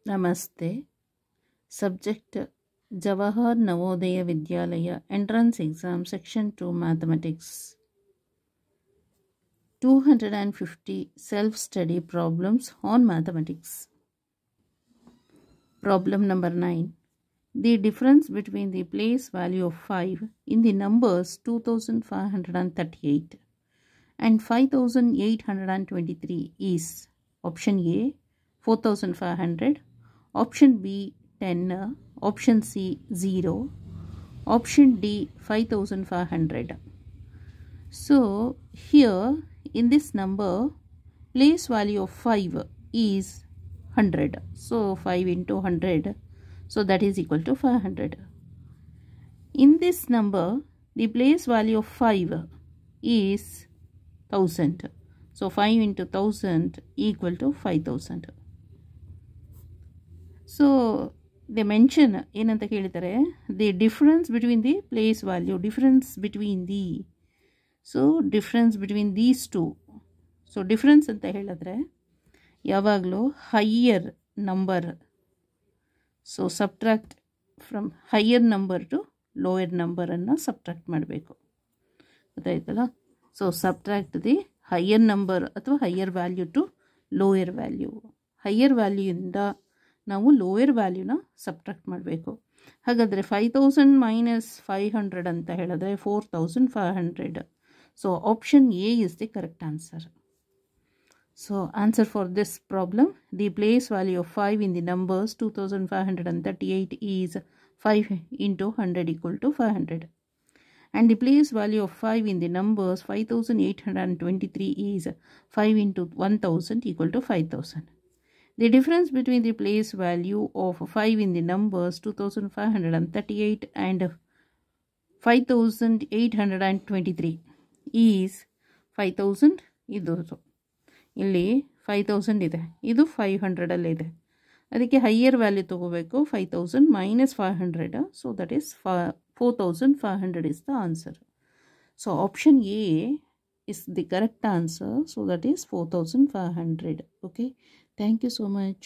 Namaste. Subject Jawahar Navodaya Vidyalaya Entrance Exam Section 2 Mathematics. 250 Self-Study Problems on Mathematics. Problem number 9. The difference between the place value of 5 in the numbers 2538 and 5823 is option A 4500, option B 10, option C 0, option D 5500. So here in this number place value of 5 is 100. So 5 into 100, so that is equal to 500. In this number the place value of 5 is 1000. So 5 into 1000 equal to 5000. So they mention ಏನಂತ ಕೇಳಿದ್ದಾರೆ the difference between the place value, difference between these two. So difference ಅಂತ ಹೇಳಿದ್ರೆ ಯಾವಾಗಲೂ higher number, so subtract from higher number to lower number ಅನ್ನು subtract ಮಾಡಬೇಕು, ಗೊತ್ತಾಯ್ತಲ್ಲ. So subtract the higher number ಅಥವಾ higher value to lower value. Higher ವ್ಯಾಲ್ಯೂಯಿಂದ ನಾವು lower ವ್ಯಾಲ್ಯೂನ subtract ಮಾಡಬೇಕು. ಹಾಗಾದರೆ 5000 ಮೈನಸ್ 500 ಅಂತ ಹೇಳಿದ್ರೆ 4500. So option A is the correct answer. So answer for this problem, the place value of 5 in the numbers 2538 is 5 into 100 equal to 500. And the place value of 5 in the numbers 5823 is 5 into 1000 equal to 5000. The difference between the place value of 5 in the numbers 2538 and 5823 is 5000. ಇಲ್ಲಿ 5000 ಇದೆ, ಇದು 500 ಅಲ್ಲಿದೆ. ಅದಕ್ಕೆ higher value ತಗೋಬೇಕು. 5000 minus 500, so that is 4500 is the answer. So option A is the correct answer, so that is 4500. Okay, thank you so much.